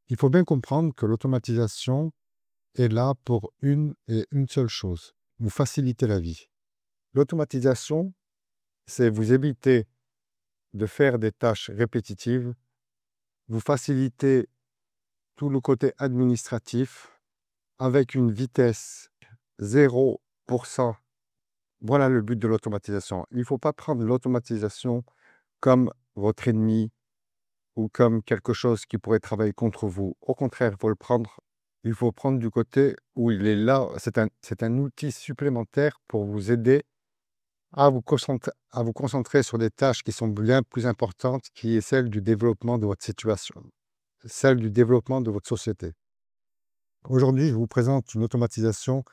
Il faut bien comprendre que l'automatisation est là pour une et une seule chose, vous faciliter la vie. L'automatisation, c'est vous éviter de faire des tâches répétitives, vous faciliter tout le côté administratif avec une vitesse 0%. Voilà le but de l'automatisation. Il ne faut pas prendre l'automatisation comme votre ennemi ou comme quelque chose qui pourrait travailler contre vous. Au contraire, il faut prendre du côté où il est là. C'est un outil supplémentaire pour vous aider à vous concentrer sur des tâches qui sont bien plus importantes, qui est celle du développement de votre situation, celle du développement de votre société. Aujourd'hui, je vous présente une automatisation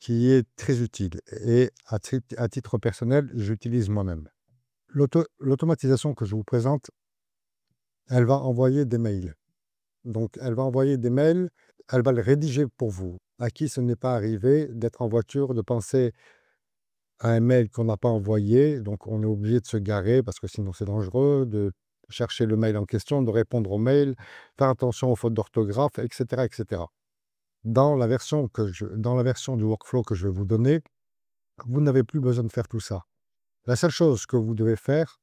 qui est très utile et à titre personnel, j'utilise moi-même. L'automatisation que je vous présente, elle va envoyer des mails. Donc, elle va envoyer des mails, elle va les rédiger pour vous. À qui ce n'est pas arrivé d'être en voiture, de penser à un mail qu'on n'a pas envoyé, donc on est obligé de se garer parce que sinon c'est dangereux, de chercher le mail en question, de répondre au mail, faire attention aux fautes d'orthographe, etc., etc. Dans la version du workflow que je vais vous donner, vous n'avez plus besoin de faire tout ça. La seule chose que vous devez faire,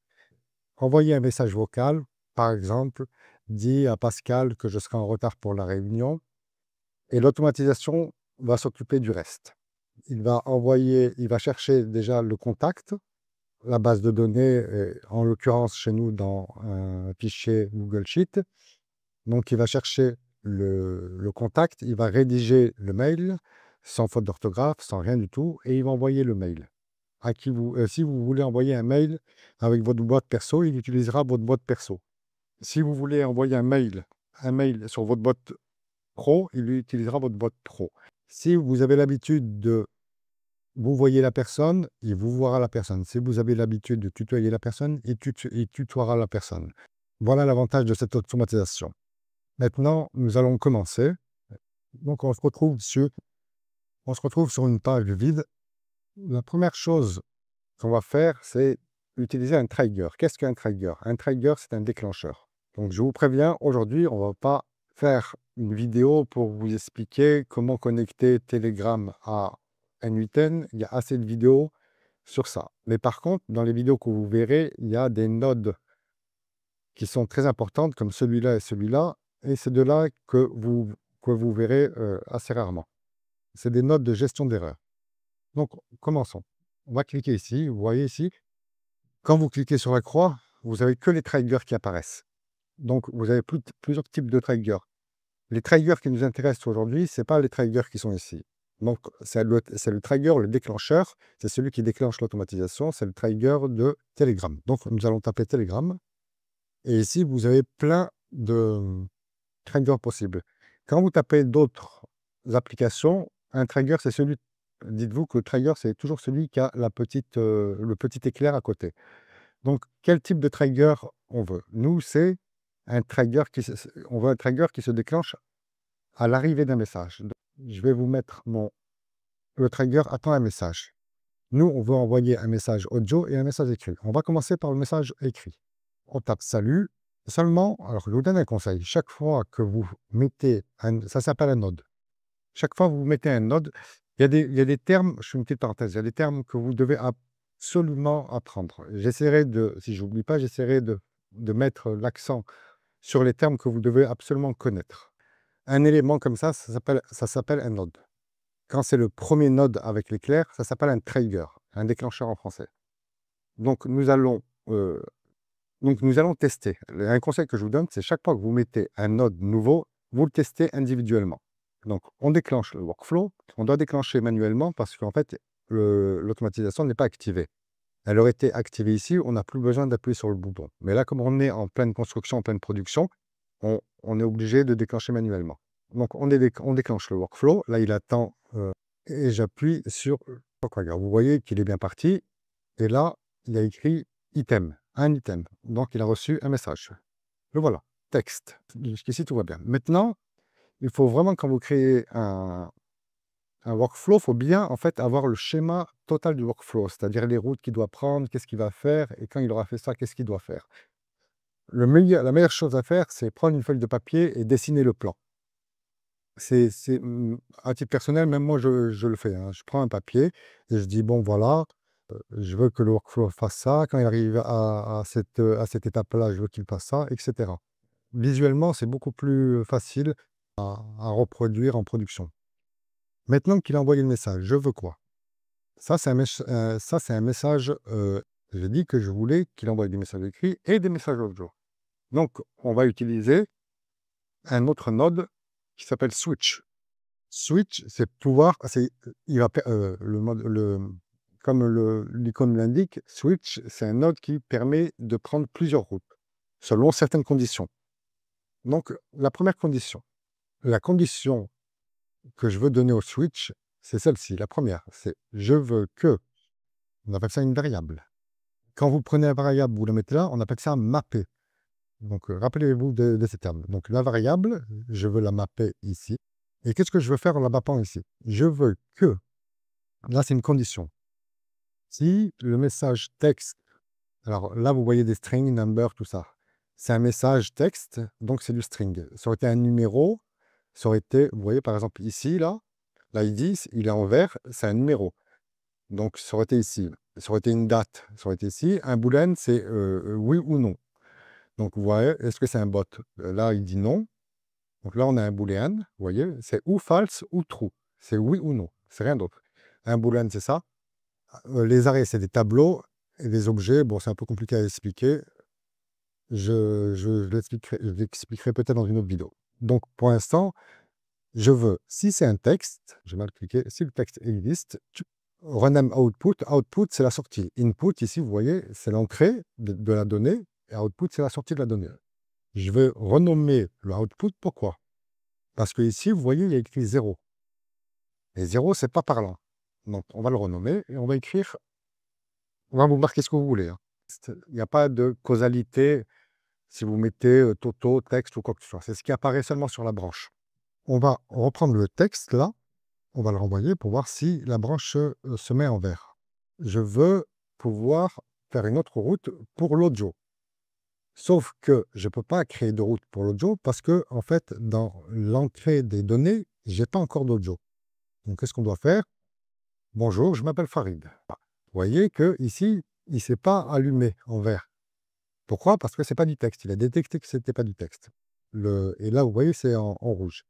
envoyer un message vocal, par exemple, dit à Pascal que je serai en retard pour la réunion, et l'automatisation va s'occuper du reste. Il va chercher déjà le contact, la base de données, en l'occurrence chez nous dans un fichier Google Sheet. Donc il va chercher le contact, il va rédiger le mail, sans faute d'orthographe, sans rien du tout, et il va envoyer le mail. Si vous voulez envoyer un mail avec votre boîte perso, il utilisera votre boîte perso. Si vous voulez envoyer un mail sur votre boîte pro, il utilisera votre boîte pro. Si vous avez l'habitude de vous voyez la personne, il vous voira la personne. Si vous avez l'habitude de tutoyer la personne, il tutoiera la personne. Voilà l'avantage de cette automatisation. Maintenant, nous allons commencer. Donc, on se retrouve sur une page vide. La première chose qu'on va faire, c'est utiliser un trigger. Qu'est-ce qu'un trigger? Un trigger, c'est un déclencheur. Donc, je vous préviens, aujourd'hui, on ne va pas faire une vidéo pour vous expliquer comment connecter Telegram à N8N. Il y a assez de vidéos sur ça. Mais par contre, dans les vidéos que vous verrez, il y a des nodes qui sont très importantes, comme celui-là et celui-là, et c'est de là que vous verrez assez rarement. C'est des nodes de gestion d'erreur. Donc, commençons. On va cliquer ici. Vous voyez ici, quand vous cliquez sur la croix, vous n'avez que les triggers qui apparaissent. Donc, vous avez plusieurs types de triggers. Les triggers qui nous intéressent aujourd'hui, ce n'est pas les triggers qui sont ici. Donc, c'est le trigger, le déclencheur, c'est celui qui déclenche l'automatisation, c'est le trigger de Telegram. Donc, nous allons taper Telegram. Et ici, vous avez plein de triggers possibles. Quand vous tapez d'autres applications, un trigger, c'est celui. Dites-vous que le trigger, c'est toujours celui qui a le petit éclair à côté. Donc, quel type de trigger on veut? Nous, c'est on veut un trigger qui se déclenche à l'arrivée d'un message. Donc, je vais vous mettre le trigger attend un message. Nous, on veut envoyer un message audio et un message écrit. On va commencer par le message écrit. On tape salut. Seulement, alors je vous donne un conseil. Chaque fois que vous mettez ça s'appelle un node. Chaque fois que vous mettez un node, il y a des termes, je fais une petite parenthèse, il y a des termes que vous devez absolument apprendre. Si je n'oublie pas, j'essaierai de mettre l'accent sur les termes que vous devez absolument connaître. Un élément comme ça s'appelle un node. Quand c'est le premier node avec l'éclair, ça s'appelle un trigger, un déclencheur en français. Donc nous allons tester. Un conseil que je vous donne, c'est chaque fois que vous mettez un node nouveau, vous le testez individuellement. Donc on déclenche le workflow, on doit déclencher manuellement parce qu'en fait, l'automatisation n'est pas activée. Elle aurait été activée ici, on n'a plus besoin d'appuyer sur le bouton. Mais là, comme on est en pleine construction, en pleine production, on est obligé de déclencher manuellement. Donc on déclenche le workflow, là il attend et j'appuie sur le trigger. Vous voyez qu'il est bien parti, et là, il y a écrit item, un item. Donc il a reçu un message. Le voilà, texte. Jusqu'ici, tout va bien. Maintenant, il faut vraiment, quand vous créez un workflow, il faut bien en fait avoir le schéma total du workflow, c'est-à-dire les routes qu'il doit prendre, qu'est-ce qu'il va faire, et quand il aura fait ça, qu'est-ce qu'il doit faire. La meilleure chose à faire, c'est prendre une feuille de papier et dessiner le plan. À titre personnel, même moi, je le fais, hein. Je prends un papier et je dis, bon, voilà, je veux que le workflow fasse ça. Quand il arrive à cette étape-là, je veux qu'il fasse ça, etc. Visuellement, c'est beaucoup plus facile à reproduire en production. Maintenant qu'il a envoyé le message, je veux quoi? Ça, c'est un message. J'ai dit que je voulais qu'il envoie des messages écrits et des messages audio. Donc, on va utiliser un autre node qui s'appelle switch. Switch, c'est pouvoir, il va, comme l'icône l'indique, switch, c'est un node qui permet de prendre plusieurs routes selon certaines conditions. Donc, la première condition, la condition que je veux donner au switch, c'est celle-ci. La première, c'est je veux que, on appelle ça une variable. Quand vous prenez la variable, vous la mettez là, on appelle ça mapper. Donc, rappelez-vous de ces termes. Donc, la variable, je veux la mapper ici. Et qu'est-ce que je veux faire en la mappant ici? Je veux que, là, c'est une condition. Si le message texte, alors là, vous voyez des strings, number, tout ça. C'est un message texte, donc c'est du string. Ça aurait été un numéro, ça aurait été, vous voyez, par exemple, ici, là, l'ID, il est en vert, c'est un numéro. Donc, ça aurait été ici. Ça aurait été une date, ça aurait été ici. Un boolean, c'est oui ou non. Donc, vous voyez, est-ce que c'est un bot? Là, il dit non. Donc là, on a un booléen, vous voyez, c'est ou false ou true. C'est oui ou non, c'est rien d'autre. Un booléen, c'est ça. Les arrêts, c'est des tableaux. Et les objets, bon, c'est un peu compliqué à expliquer. Je l'expliquerai peut-être dans une autre vidéo. Donc, pour l'instant, je veux, si c'est un texte, j'ai mal cliqué, si le texte existe, rename output. Output, c'est la sortie. Input, ici, vous voyez, c'est l'entrée de la donnée. Et output, c'est la sortie de la donnée. Je veux renommer le output. Pourquoi? Parce que ici, vous voyez, il y a écrit 0. Et 0, c'est pas parlant. Donc, on va le renommer et on va écrire, on va vous marquer ce que vous voulez, hein. Il n'y a pas de causalité si vous mettez Toto, texte ou quoi que ce soit. C'est ce qui apparaît seulement sur la branche. On va reprendre le texte là, on va le renvoyer pour voir si la branche se met en vert. Je veux pouvoir faire une autre route pour l'audio. Sauf que je ne peux pas créer de route pour l'audio parce que, en fait, dans l'entrée des données, je n'ai pas encore d'audio. Donc, qu'est-ce qu'on doit faire? Bonjour, je m'appelle Farid. Vous voyez que ici, il ne s'est pas allumé en vert. Pourquoi? Parce que ce n'est pas du texte. Il a détecté que ce n'était pas du texte. Et là, vous voyez, c'est en rouge.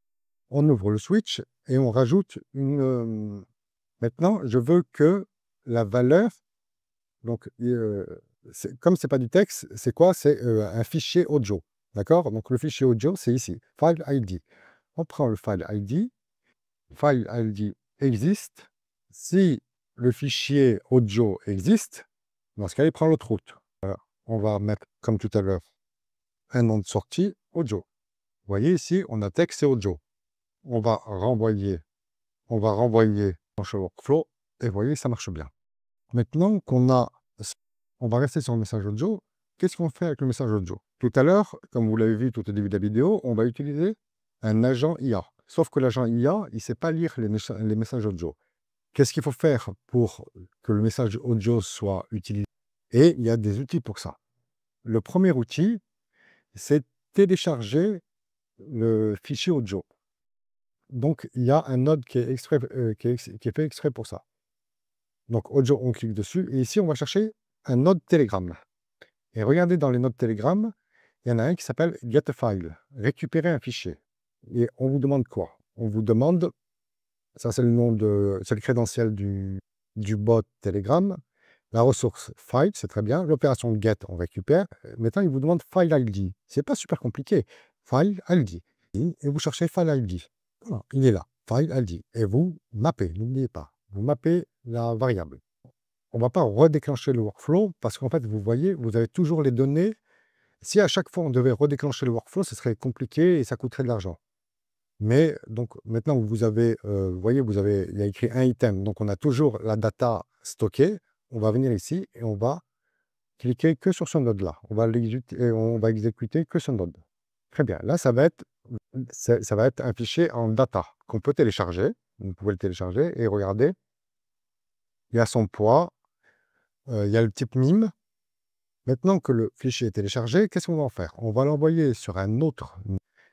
On ouvre le switch et on rajoute une... Maintenant, je veux que la valeur... Donc, comme ce n'est pas du texte, c'est quoi? C'est un fichier audio. D'accord? Donc, le fichier audio, c'est ici. File ID. On prend le file ID. File ID existe. Si le fichier audio existe, dans ce cas, il prend l'autre route. Voilà. On va mettre, comme tout à l'heure, un nom de sortie audio. Vous voyez ici, on a texte et audio. On va renvoyer dans le workflow et vous voyez, ça marche bien. Maintenant qu'on a, on va rester sur le message audio. Qu'est-ce qu'on fait avec le message audio? Tout à l'heure, comme vous l'avez vu tout au début de la vidéo, on va utiliser un agent IA. Sauf que l'agent IA, il ne sait pas lire les messages audio. Qu'est-ce qu'il faut faire pour que le message audio soit utilisé? Et il y a des outils pour ça. Le premier outil, c'est télécharger le fichier audio. Donc, il y a un node qui est fait exprès pour ça. Donc, audio, on clique dessus. Et ici, on va chercher un node Telegram. Et regardez dans les nodes Telegram, il y en a un qui s'appelle Get a File, récupérer un fichier. Et on vous demande quoi? On vous demande, ça c'est le nom c'est le crédentiel du bot Telegram. La ressource file, c'est très bien. L'opération get, on récupère. Maintenant, il vous demande file ID. C'est pas super compliqué. File ID. Et vous cherchez file ID. Voilà, il est là. File ID. Et vous mappez, n'oubliez pas. Vous mappez la variable. On ne va pas redéclencher le workflow parce qu'en fait, vous voyez, vous avez toujours les données. Si à chaque fois on devait redéclencher le workflow, ce serait compliqué et ça coûterait de l'argent. Mais donc maintenant, vous avez, vous voyez, il y a écrit un item. Donc on a toujours la data stockée. On va venir ici et on va cliquer que sur ce node-là. On va exécuter que ce node. Très bien. Là, ça va être un fichier en data qu'on peut télécharger. Vous pouvez le télécharger et regardez. Il y a son poids. Il y a le type MIME. Maintenant que le fichier est téléchargé, qu'est-ce qu'on va en faire? On va l'envoyer sur un autre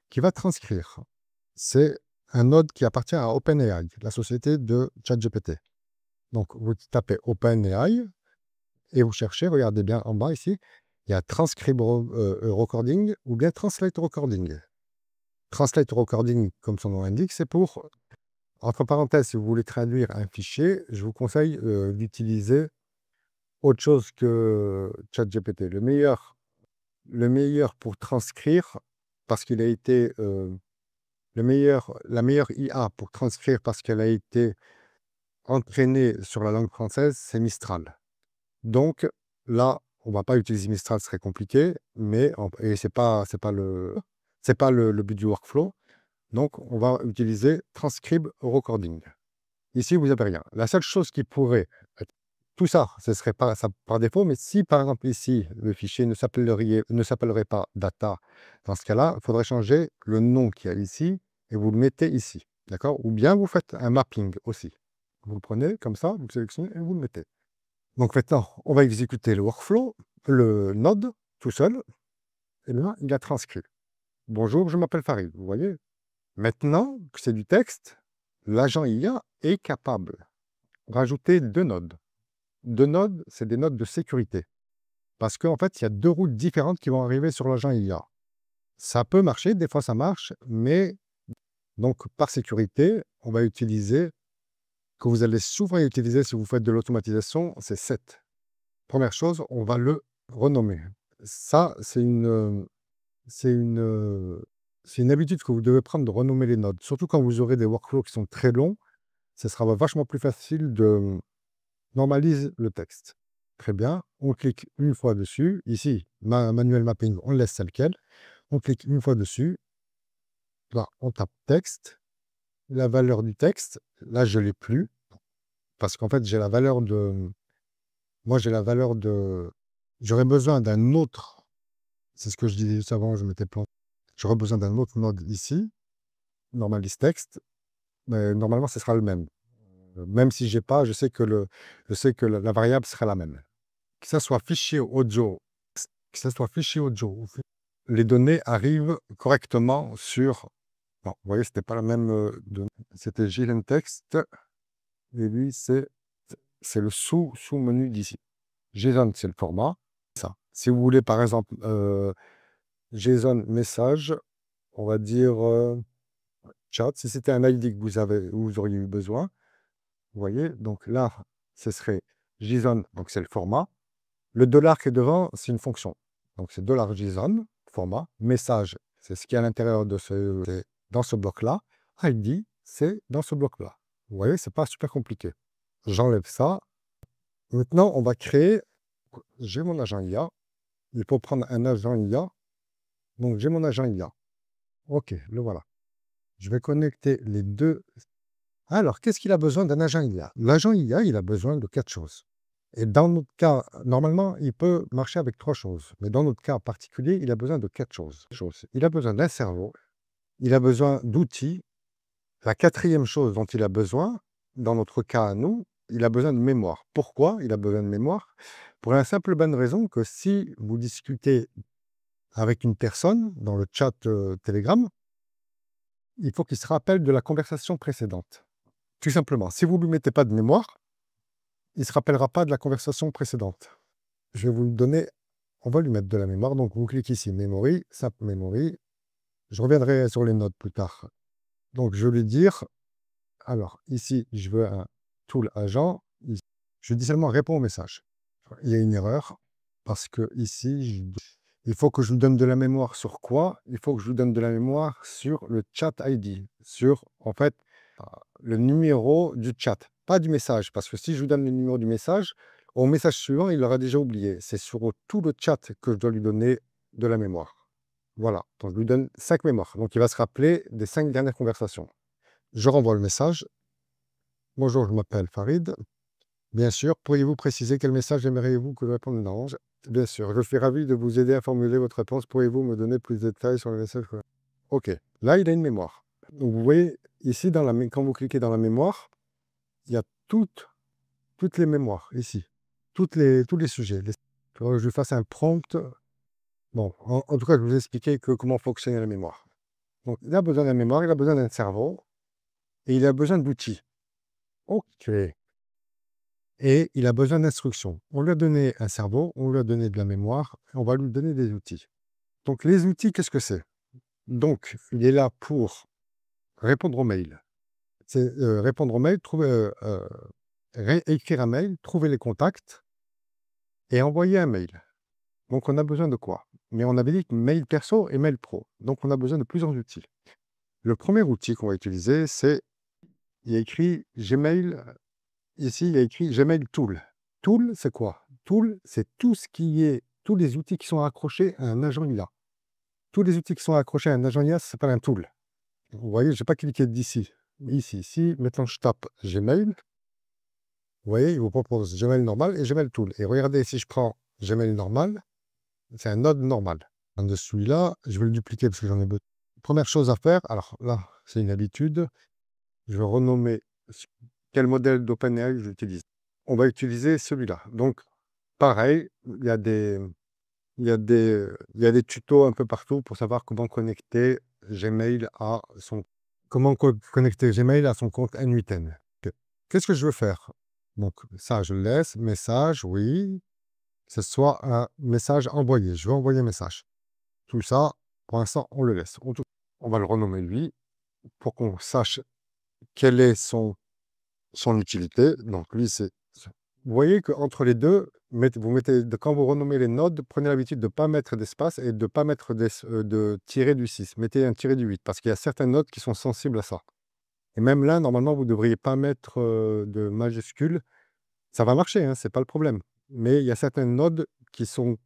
qui va transcrire. C'est un node qui appartient à OpenAI, la société de ChatGPT. Donc, vous tapez OpenAI et vous cherchez, regardez bien en bas ici, il y a Transcribe Recording ou bien Translate Recording. Translate Recording, comme son nom l'indique, c'est pour, entre parenthèses, si vous voulez traduire un fichier, je vous conseille d'utiliser autre chose que ChatGPT. Le meilleur pour transcrire, parce qu'il a été la meilleure IA pour transcrire parce qu'elle a été entraînée sur la langue française, c'est Mistral. Donc là, on va pas utiliser Mistral, ce serait compliqué, mais et c'est pas le but du workflow. Donc on va utiliser Transcribe Recording. Ici, vous n'avez rien. La seule chose qui pourrait être tout ça, ce serait pas ça par défaut, mais si par exemple ici, le fichier ne s'appellerait pas data, dans ce cas-là, il faudrait changer le nom qu'il y a ici et vous le mettez ici. D'accord? Ou bien vous faites un mapping aussi. Vous le prenez comme ça, vous le sélectionnez et vous le mettez. Donc maintenant, on va exécuter le workflow, le node, tout seul. Et là, il a transcrit. Bonjour, je m'appelle Farid. Vous voyez? Maintenant que c'est du texte, l'agent IA est capable de rajouter deux nodes. Deux nodes, c'est des nodes de sécurité. Parce qu'en fait, il y a deux routes différentes qui vont arriver sur l'agent IA. Ça peut marcher, des fois ça marche, mais donc par sécurité, on va utiliser, que vous allez souvent utiliser si vous faites de l'automatisation, c'est set. Première chose, on va le renommer. Ça, c'est une habitude que vous devez prendre de renommer les nodes. Surtout quand vous aurez des workflows qui sont très longs, ce sera vachement plus facile de normaliser le texte. Très bien, on clique une fois dessus. Ici, manuel mapping, on le laisse tel quel. On clique une fois dessus. Là, on tape texte. La valeur du texte, là, je ne l'ai plus. Parce qu'en fait, j'ai la valeur de... Moi, j'ai la valeur de... J'aurais besoin d'un autre... C'est ce que je disais juste avant, je m'étais planté. J'aurais besoin d'un autre node ici. Normalise texte. Mais normalement, ce sera le même. Même si j'ai pas, je sais que la variable sera la même. Que ça soit fichier audio, les données arrivent correctement sur... Non, vous voyez, c'était pas la même donnée. C'était JSON Text. Et lui, c'est le sous-menu d'ici. JSON, c'est le format. Ça. Si vous voulez, par exemple, JSON message, on va dire chat. Si c'était un ID que vous auriez eu besoin, vous voyez, donc là, ce serait JSON, donc c'est le format. Le dollar qui est devant, c'est une fonction. Donc c'est $JSON, format. Message, c'est ce qui est à l'intérieur de dans ce bloc-là. ID, c'est dans ce bloc-là. Vous voyez, c'est pas super compliqué. J'enlève ça. Maintenant, on va créer... J'ai mon agent IA. Il faut prendre un agent IA. Donc j'ai mon agent IA. OK, le voilà. Je vais connecter les deux. Alors, qu'est-ce qu'il a besoin d'un agent IA? L'agent IA, il a besoin de 4 choses. Et dans notre cas, normalement, il peut marcher avec 3 choses. Mais dans notre cas particulier, il a besoin de 4 choses. Il a besoin d'un cerveau, il a besoin d'outils. La quatrième chose dont il a besoin, dans notre cas à nous, il a besoin de mémoire. Pourquoi il a besoin de mémoire? Pour la simple bonne raison que si vous discutez avec une personne dans le chat Telegram, il faut qu'il se rappelle de la conversation précédente. Tout simplement, si vous ne lui mettez pas de mémoire, il ne se rappellera pas de la conversation précédente. Je vais vous le donner, on va lui mettre de la mémoire. Donc, vous cliquez ici, Memory, SAP Memory. Je reviendrai sur les notes plus tard. Donc, je vais lui dire, alors, ici, je veux un tool agent. Je dis seulement réponds au message. Il y a une erreur, parce que ici, il faut que je lui donne de la mémoire sur quoi? Il faut que je lui donne de la mémoire sur le chat ID, sur, en fait, le numéro du chat, pas du message. Parce que si je lui donne le numéro du message, au message suivant, il l'aura déjà oublié. C'est sur tout le chat que je dois lui donner de la mémoire. Voilà, donc je lui donne 5 mémoires. Donc il va se rappeler des 5 dernières conversations. Je renvoie le message. Bonjour, je m'appelle Farid. Bien sûr, pourriez-vous préciser quel message aimeriez-vous que je réponde? Non, bien sûr, je suis ravi de vous aider à formuler votre réponse. Pourriez-vous me donner plus de détails sur le message? OK, là, il a une mémoire. Donc, vous voyez, ici, quand vous cliquez dans la mémoire, il y a toutes les mémoires, ici. Tous les sujets. que je lui fasse un prompt. Bon, en tout cas, je vous ai expliqué comment fonctionnait la mémoire. Donc, il a besoin de la mémoire, il a besoin d'un cerveau et il a besoin d'outils. OK. Et il a besoin d'instructions. On lui a donné un cerveau, on lui a donné de la mémoire, on va lui donner des outils. Donc, les outils, qu'est-ce que c'est? Donc, il est là pour répondre aux mails. C'est répondre aux mails, écrire un mail, trouver les contacts et envoyer un mail. Donc, on a besoin de quoi? Mais on avait dit que mail perso et mail pro. Donc, on a besoin de plusieurs outils. Le premier outil qu'on va utiliser, c'est, il y a écrit Gmail, ici, il y a écrit Gmail Tool. Tool, c'est quoi? Tool, c'est tout ce qui est, tous les outils qui sont accrochés à un agent IA. Tous les outils qui sont accrochés à un agent IA, ça s'appelle un tool. Vous voyez, je n'ai pas cliqué d'ici. Ici. Maintenant, je tape Gmail. Vous voyez, il vous propose Gmail normal et Gmail Tool. Et regardez, si je prends Gmail normal, c'est un node normal. De celui-là, je vais le dupliquer parce que j'en ai besoin. Première chose à faire, alors là, c'est une habitude. Je vais renommer quel modèle d'OpenAI j'utilise. On va utiliser celui-là. Donc, pareil, il y a des tutos un peu partout pour savoir comment connecter Gmail à son compte N8N. Qu'est-ce que je veux faire? Donc, ça, je le laisse. Message, oui. Que ce soit un message envoyé. Je veux envoyer un message. Tout ça, pour l'instant, on le laisse. On va le renommer lui pour qu'on sache quelle est son utilité. Donc, lui, vous voyez qu'entre les deux, quand vous renommez les nodes, prenez l'habitude de ne pas mettre d'espace et de ne pas mettre de tirer du 6. Mettez un tiré du 8 parce qu'il y a certaines nodes qui sont sensibles à ça. Et même là, normalement, vous ne devriez pas mettre de majuscules. Ça va marcher, hein, ce n'est pas le problème. Mais il y a certaines nodes qui sont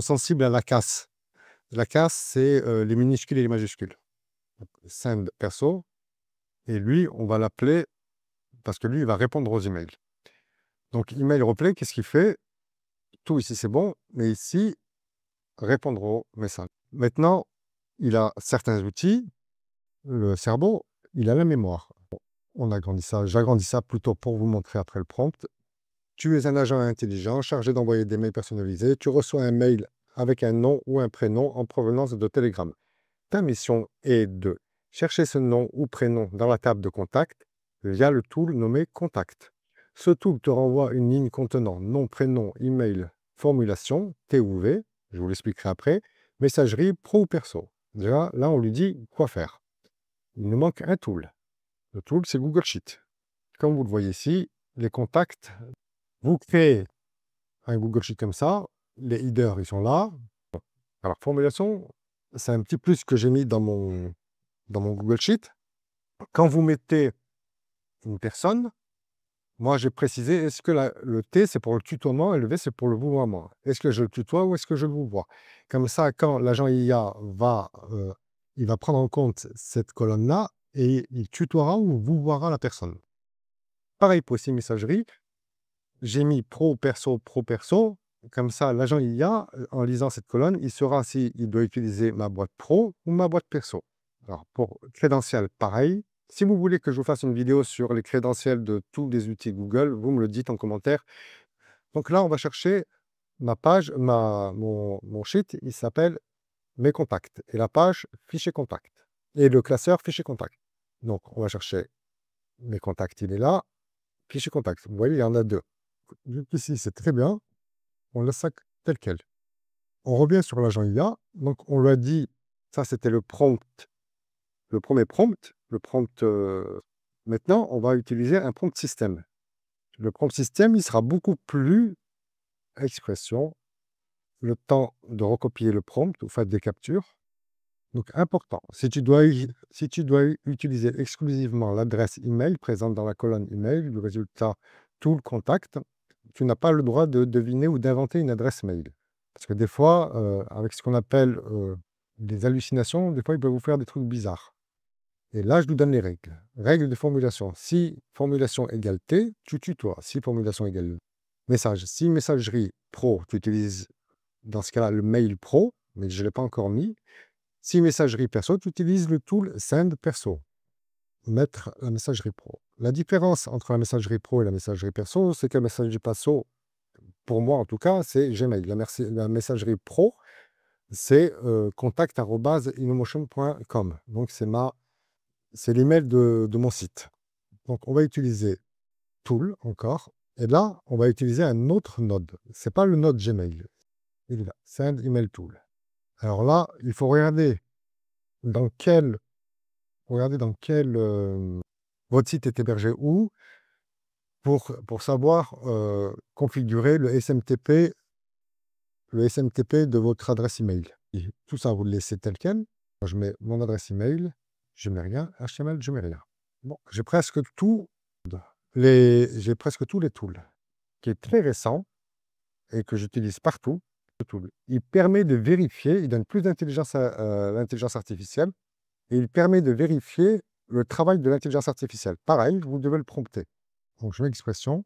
sensibles à la casse. La casse, c'est les minuscules et les majuscules. Send perso. Et lui, on va l'appeler parce que lui, il va répondre aux emails. Donc, email replay, qu'est-ce qu'il fait? Tout ici, c'est bon. Mais ici, répondre aux messages. Maintenant, il a certains outils. Le cerveau, il a la mémoire. On agrandit ça. J'agrandis ça plutôt pour vous montrer après le prompt. Tu es un agent intelligent chargé d'envoyer des mails personnalisés. Tu reçois un mail avec un nom ou un prénom en provenance de Telegram. Ta mission est de chercher ce nom ou prénom dans la table de contact via le tool nommé Contact. Ce tool te renvoie une ligne contenant nom, prénom, email, formulation, T ou V, je vous l'expliquerai après, messagerie pro ou perso. Déjà, là, on lui dit quoi faire. Il nous manque un tool. Le tool, c'est Google Sheet. Comme vous le voyez ici, les contacts, vous créez un Google Sheet comme ça, les headers, ils sont là. Alors, formulation, c'est un petit plus que j'ai mis dans mon Google Sheet. Quand vous mettez une personne, moi j'ai précisé, est-ce que le T c'est pour le tutoiement et le V c'est pour le vouvoiement. Est-ce que je le tutoie ou est-ce que je le vouvoie? Comme ça, quand l'agent IA il va prendre en compte cette colonne-là et il tutoiera ou vouvoiera la personne. Pareil pour ces messageries, j'ai mis pro, perso. Comme ça, l'agent IA, en lisant cette colonne, il saura s'il doit utiliser ma boîte pro ou ma boîte perso. Alors, pour crédentiel, pareil. Si vous voulez que je vous fasse une vidéo sur les crédentiels de tous les outils Google, vous me le dites en commentaire. Donc là, on va chercher ma page, mon sheet, il s'appelle Mes contacts. Et la page Fichier contact. Et le classeur Fichier contact. Donc, on va chercher Mes contacts, il est là. Fichier contact. Vous voyez, il y en a deux. Ici, c'est très bien. On laisse ça tel quel. On revient sur l'agent IA. Donc, on lui a dit, ça c'était le prompt, le premier prompt. Le prompt, maintenant, on va utiliser un prompt système. Le prompt système, il sera beaucoup plus expression, le temps de recopier le prompt, vous faites des captures. Donc, important, si tu dois utiliser exclusivement l'adresse email présente dans la colonne email, le résultat, tout le contact, tu n'as pas le droit de deviner ou d'inventer une adresse mail. Parce que des fois, avec ce qu'on appelle des hallucinations, des fois, il peut vous faire des trucs bizarres. Et là, je vous donne les règles. Règles de formulation. Si formulation égale T, tu tutoies. Si formulation égale message. Si messagerie pro, tu utilises dans ce cas-là le mail pro, mais je ne l'ai pas encore mis. Si messagerie perso, tu utilises le tool Send perso. Mettre la messagerie pro. La différence entre la messagerie pro et la messagerie perso, c'est que la messagerie perso, pour moi en tout cas, c'est Gmail. La messagerie pro, c'est contact@innomotion.com. Donc c'est l'email de mon site. Donc on va utiliser Tool encore. Et là, on va utiliser un autre node. C'est pas le node Gmail. Il est là. Send Email Tool. Alors là, il faut regarder dans quel, votre site est hébergé où pour savoir configurer le SMTP de votre adresse email. Et tout ça, vous le laissez tel quel. Moi, je mets mon adresse email, je mets rien, HTML, je mets rien. Bon, j'ai presque tous les tools qui est très récent et que j'utilise partout. Ce tool. Il permet de vérifier, il donne plus d'intelligence à l'intelligence artificielle et il permet de vérifier le travail de l'intelligence artificielle. Pareil, vous devez le prompter. Donc, je mets l'expression.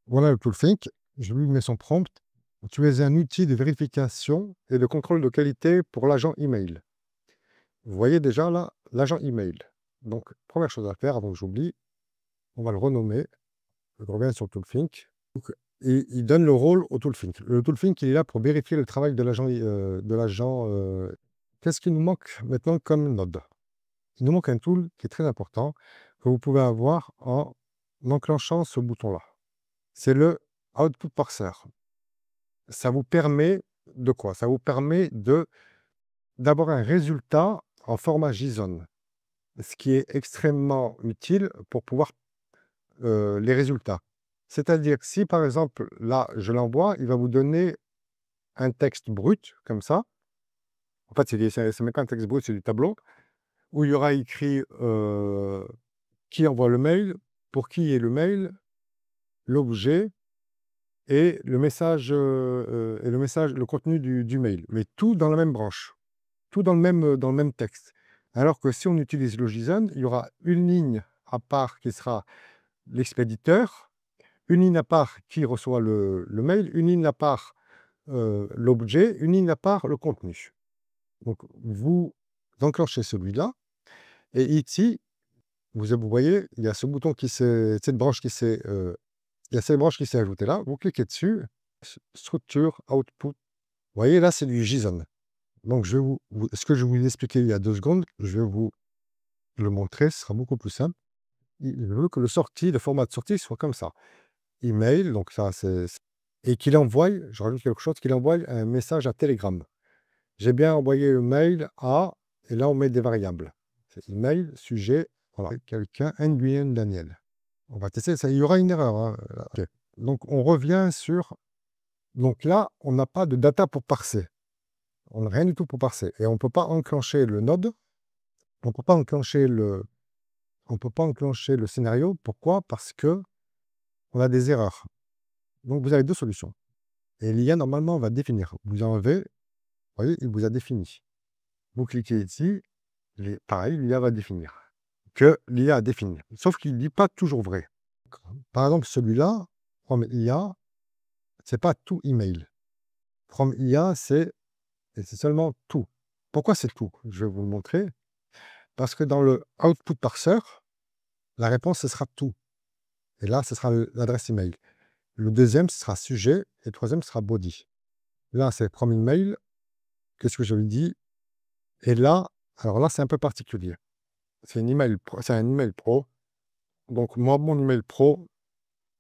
Voilà le toolthink. Je lui mets son prompt. Utiliser un outil de vérification et de contrôle de qualité pour l'agent email. Vous voyez déjà là, l'agent email. Donc, première chose à faire avant que j'oublie, on va le renommer. Je reviens sur toolthink. Et il donne le rôle au toolthink. Le toolthink, il est là pour vérifier le travail de l'agent. Qu'est-ce qui nous manque maintenant comme node? Il nous manque un tool qui est très important, que vous pouvez avoir en enclenchant ce bouton-là. C'est le Output Parser. Ça vous permet de quoi? Ça vous permet d'avoir un résultat en format JSON, ce qui est extrêmement utile pour pouvoir les résultats. C'est-à-dire que si par exemple, là, je l'envoie, il va vous donner un texte brut, comme ça. En fait, c'est même pas un texte brut, c'est du tableau, où il y aura écrit qui envoie le mail, pour qui est le mail, l'objet et le message, le contenu du mail. Mais tout dans la même branche, tout dans le même texte. Alors que si on utilise le JSON, il y aura une ligne à part qui sera l'expéditeur, une ligne à part qui reçoit le mail, une ligne à part l'objet, une ligne à part le contenu. Donc, vous enclenchez celui-là, et ici, vous voyez, il y a ce bouton cette branche qui s'est, il y a cette branche qui s'est ajoutée là. Vous cliquez dessus, structure, output. Vous voyez, là, c'est du JSON. Donc, ce que je vous ai expliqué il y a 2 secondes, je vais vous le montrer, ce sera beaucoup plus simple. Il veut que le format de sortie soit comme ça. Email, donc ça, et qu'il envoie, je rajoute quelque chose, qu'il envoie un message à Telegram. J'ai bien envoyé le mail à, et là, on met des variables. C'est email, sujet, voilà, quelqu'un, Nguyen Daniel. On va tester ça, il y aura une erreur, hein, là. OK. Donc, on revient sur. Donc là, on n'a pas de data pour parser. On n'a rien du tout pour parser. Et on ne peut pas enclencher le node. On ne peut pas enclencher le scénario. Pourquoi? Parce que on a des erreurs. Donc, vous avez 2 solutions. Et l'IA, normalement, va définir. Vous enlevez, vous voyez, il vous a défini. Vous cliquez ici, pareil, l'IA va définir. Que l'IA a défini. Sauf qu'il ne dit pas toujours vrai. Par exemple, celui-là, from IA, c'est pas tout email. From IA, c'est seulement tout. Pourquoi c'est tout? Je vais vous le montrer. Parce que dans le output parser, la réponse, ce sera tout. Et là, ce sera l'adresse email. Le deuxième, ce sera sujet. Et le troisième, ce sera body. Là, c'est from email. Qu'est-ce que je lui dis? Et là, alors là, c'est un peu particulier. C'est un email pro. Donc, moi, mon email pro,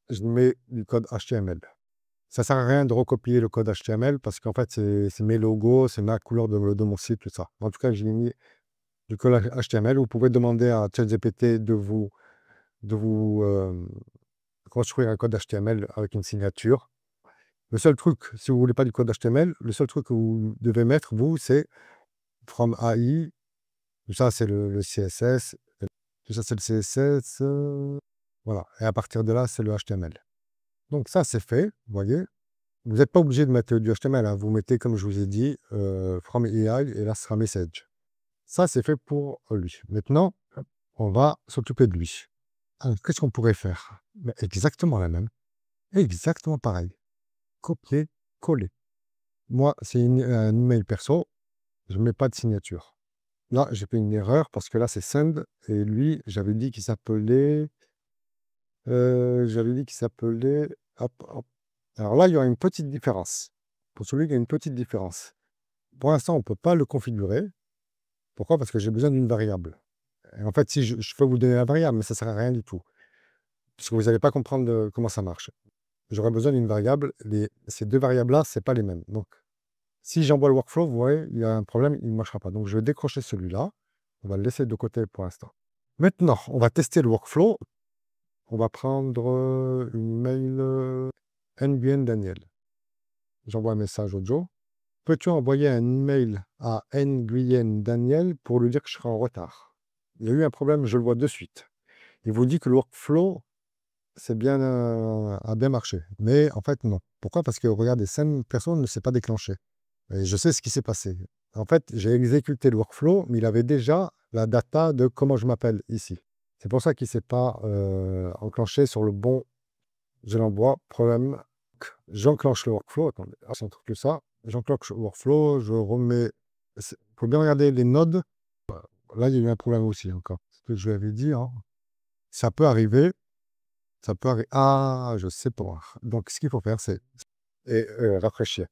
je mets du code HTML. Ça sert à rien de recopier le code HTML parce qu'en fait, c'est mes logos, c'est ma couleur de mon site, tout ça. En tout cas, j'ai mis du code HTML. Vous pouvez demander à ChatGPT de vous construire un code HTML avec une signature. Le seul truc, si vous ne voulez pas du code HTML, le seul truc que vous devez mettre, vous, c'est from AI. Tout ça, c'est le CSS. Tout ça, c'est le CSS. Voilà. Et à partir de là, c'est le HTML. Donc ça, c'est fait, vous voyez. Vous n'êtes pas obligé de mettre du HTML, hein. Vous mettez, comme je vous ai dit, from AI, et là, ce sera message. Ça, c'est fait pour lui. Maintenant, on va s'occuper de lui. Alors, qu'est-ce qu'on pourrait faire? Mais exactement la même. Exactement pareil. Copier, coller. Moi, c'est un email perso. Je ne mets pas de signature. Là, j'ai fait une erreur parce que là, c'est send. Et lui, j'avais dit qu'il s'appelait. Hop, hop. Alors là, il y aura une petite différence. Pour celui qui a une petite différence. Pour l'instant, on ne peut pas le configurer. Pourquoi? Parce que j'ai besoin d'une variable. Et en fait, si je peux vous donner la variable, mais ça ne sert à rien du tout. Parce que vous n'allez pas comprendre comment ça marche. J'aurais besoin d'une variable. Ces deux variables-là, ce n'est pas les mêmes. Donc, si j'envoie le workflow, vous voyez, il y a un problème, il ne marchera pas. Donc, je vais décrocher celui-là. On va le laisser de côté pour l'instant. Maintenant, on va tester le workflow. On va prendre une mail Nguyen Daniel. J'envoie un message au Joe. Peux-tu envoyer un email à Nguyen Daniel pour lui dire que je serai en retard? Il y a eu un problème, je le vois de suite. Il vous dit que le workflow a bien marché. Mais en fait, non. Pourquoi? Parce que regardez, 5 personnes ne s'est pas déclenché. Et je sais ce qui s'est passé. En fait, j'ai exécuté le workflow, mais il avait déjà la data de comment je m'appelle ici. C'est pour ça qu'il ne s'est pas enclenché sur le bon. Je l'envoie, problème. J'enclenche le workflow. Attendez, c'est un truc que ça. J'enclenche le workflow, je remets. Il faut bien regarder les nodes. Là, il y a eu un problème aussi encore. Ce que je lui avais dit, hein. Ça peut arriver. Ça peut arriver. Ah, je sais pas. Donc, ce qu'il faut faire, c'est rafraîchir.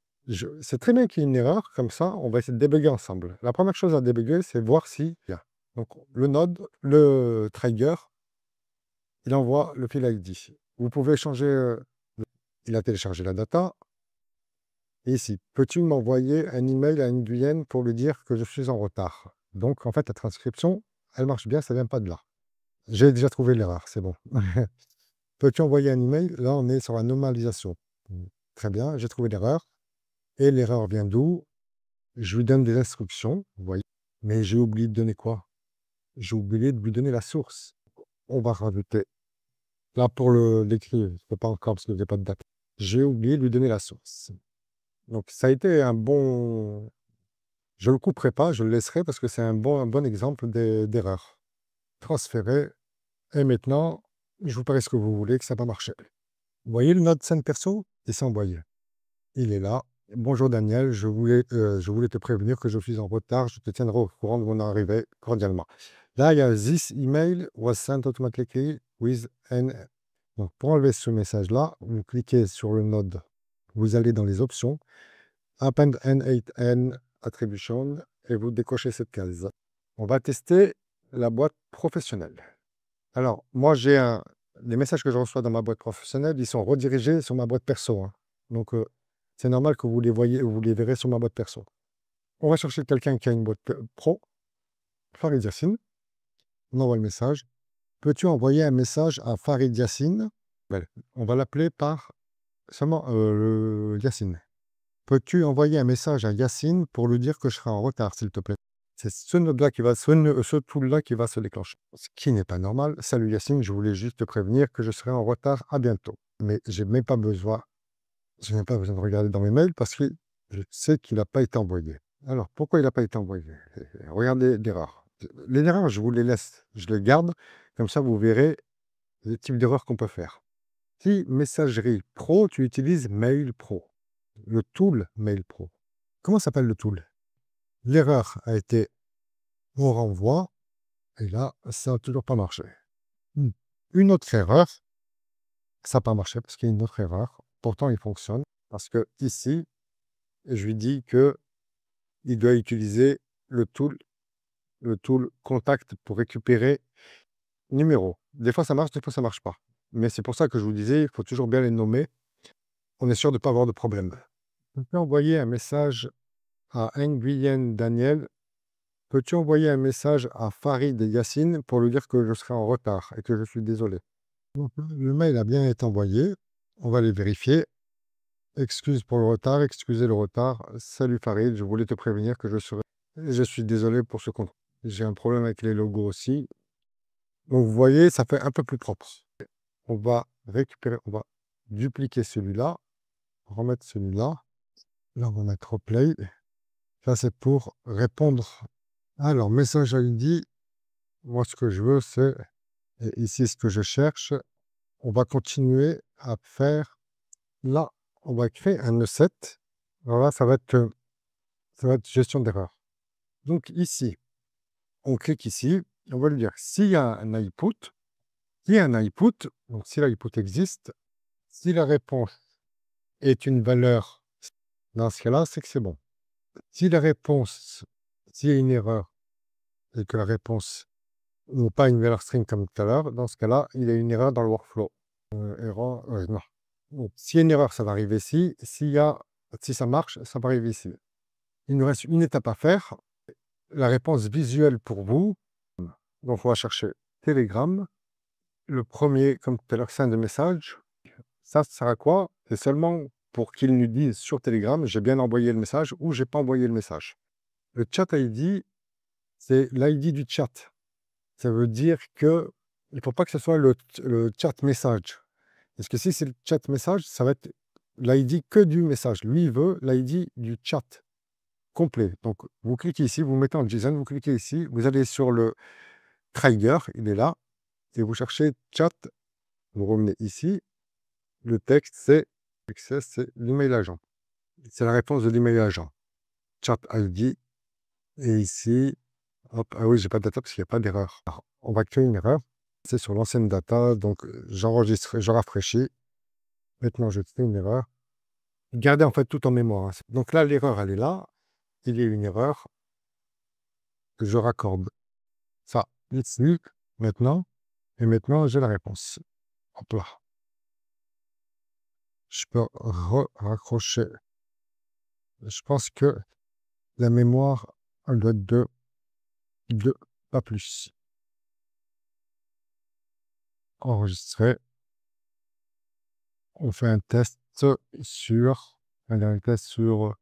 C'est très bien qu'il y ait une erreur, comme ça, on va essayer de débugger ensemble. La première chose à débugger, c'est voir si. Donc, le node, le trigger, il envoie le fil ID. Vous pouvez changer. Il a téléchargé la data. Et ici, peux-tu m'envoyer un email à Nguyen pour lui dire que je suis en retard? Donc, en fait, la transcription, elle marche bien, ça vient pas de là. J'ai déjà trouvé l'erreur, c'est bon. Peux-tu envoyer un email? Là, on est sur la normalisation. Très bien, j'ai trouvé l'erreur. Et l'erreur vient d'où? Je lui donne des instructions, vous voyez. Mais j'ai oublié de donner quoi? J'ai oublié de lui donner la source. On va rajouter. Là, pour l'écrire, je ne peux pas encore parce que je n'ai pas de date. J'ai oublié de lui donner la source. Donc, ça a été un bon. Je ne le couperai pas, je le laisserai parce que c'est un bon exemple d'erreur. Transférer. Et maintenant, je vous parie ce que vous voulez, que ça va marcher. Vous voyez le node scène perso? Et c'est envoyé. Il est là. Bonjour Daniel, je voulais te prévenir que je suis en retard. Je te tiendrai au courant de mon arrivée cordialement. Là, il y a This email was sent automatically with an. Donc, pour enlever ce message-là, vous cliquez sur le node. Vous allez dans les options. Append N8N Attribution et vous décochez cette case. On va tester la boîte professionnelle. Alors, moi, les messages que je reçois dans ma boîte professionnelle, ils sont redirigés sur ma boîte perso, hein. Donc, c'est normal que vous les verrez sur ma boîte perso. On va chercher quelqu'un qui a une boîte pro. Farid Yassine. On envoie le message. Peux-tu envoyer un message à Farid Yassine? On va l'appeler par seulement Yassine. Peux-tu envoyer un message à Yassine pour lui dire que je serai en retard, s'il te plaît? C'est ce node-là ce tool-là qui va se déclencher. Ce qui n'est pas normal. Salut Yassine, je voulais juste te prévenir que je serai en retard. À bientôt. Mais je n'ai même pas besoin de regarder dans mes mails parce que je sais qu'il n'a pas été envoyé. Alors, pourquoi il n'a pas été envoyé? Regardez l'erreur. Les erreurs, je vous les laisse. Je les garde. Comme ça, vous verrez les types d'erreurs qu'on peut faire. Si messagerie pro, tu utilises Mail Pro. Le tool Mail Pro. Comment s'appelle le tool? L'erreur a été on renvoie, et là, ça n'a toujours pas marché. Une autre erreur, ça n'a pas marché parce qu'il y a une autre erreur. Pourtant, il fonctionne parce que ici, je lui dis que il doit utiliser le tool contact pour récupérer numéro. Des fois, ça marche, des fois, ça marche pas. Mais c'est pour ça que je vous disais, il faut toujours bien les nommer. On est sûr de ne pas avoir de problème. Je peux envoyer un message à Nguyen Daniel. Peux-tu envoyer un message à Farid Yassine pour lui dire que je serai en retard et que je suis désolé? Donc, le mail a bien été envoyé. On va les vérifier. Excuse pour le retard, excusez le retard. Salut Farid, je voulais te prévenir que je suis désolé pour ce compte. J'ai un problème avec les logos aussi. Donc, vous voyez, ça fait un peu plus propre. On va dupliquer celui-là, remettre celui-là. Là, on va mettre replay. Ça, c'est pour répondre. Alors, message ID. Moi, ce que je veux, c'est, et ici, ce que je cherche, on va continuer à faire. Là, on va créer un E7. Alors là, ça va être gestion d'erreur. Donc, ici, on clique ici. On va lui dire s'il y a un output, donc si l'output existe, si la réponse est une valeur, dans ce cas-là, c'est que c'est bon. Si la réponse, s'il y a une erreur et que la réponse n'est pas une valeur string comme tout à l'heure, dans ce cas-là, il y a une erreur dans le workflow. Erreur, non. Donc, s'il y a une erreur, ça va arriver ici. Si ça marche, ça va arriver ici. Il nous reste une étape à faire. La réponse visuelle pour vous. Donc, on va chercher Telegram. Le premier, comme tout à l'heure, c'est un de message. Ça sert à quoi? C'est seulement pour qu'il nous dise sur Telegram, j'ai bien envoyé le message ou j'ai pas envoyé le message. Le chat ID, c'est l'ID du chat. Ça veut dire que il ne faut pas que ce soit le chat message. Parce que si c'est le chat message, ça va être l'ID que du message. Lui, il veut l'ID du chat complet. Donc, vous cliquez ici, vous mettez en JSON, vous cliquez ici, vous allez sur le trigger, il est là, et vous cherchez chat, vous revenez ici. Le texte, c'est l'email agent. C'est la réponse de l'email agent. Chat ID. Et ici, hop, ah oui, j'ai pas de data parce qu'il n'y a pas d'erreur. Alors, on va créer une erreur. C'est sur l'ancienne data, donc j'enregistre, je rafraîchis. Maintenant, je fais une erreur. Gardez en fait tout en mémoire, hein. Donc là, l'erreur, elle est là. Il y a une erreur que je raccorde. Ça, ici, maintenant. Et maintenant, j'ai la réponse. Hop là. Je peux raccrocher. Je pense que la mémoire, elle doit être de 2, pas plus. Enregistrer. On fait un test sur. Un dernier test sur.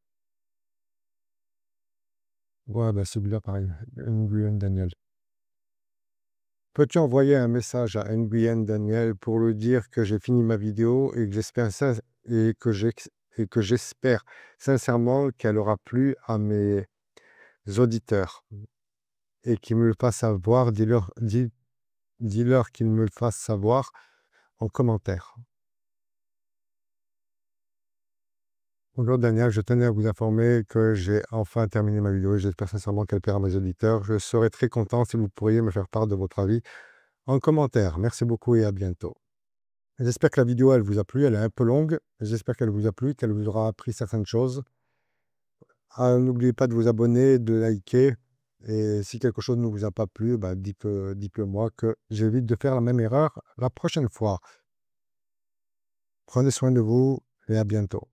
Ouais, bah celui-là, pareil. Nguyen Daniel. Peux-tu envoyer un message à Nguyen Daniel pour lui dire que j'ai fini ma vidéo et que j'espère sincèrement qu'elle aura plu à mes auditeurs et qu'ils me le fassent savoir, dis-leur qu'ils me le fassent savoir en commentaire. Bonjour Daniel, je tenais à vous informer que j'ai enfin terminé ma vidéo et j'espère sincèrement qu'elle plaira à mes auditeurs. Je serais très content si vous pourriez me faire part de votre avis en commentaire. Merci beaucoup et à bientôt. J'espère que la vidéo, elle vous a plu. Elle est un peu longue. J'espère qu'elle vous a plu, qu'elle vous aura appris certaines choses. N'oubliez pas de vous abonner, de liker. Et si quelque chose ne vous a pas plu, bah, dites-le moi que j'évite de faire la même erreur la prochaine fois. Prenez soin de vous et à bientôt.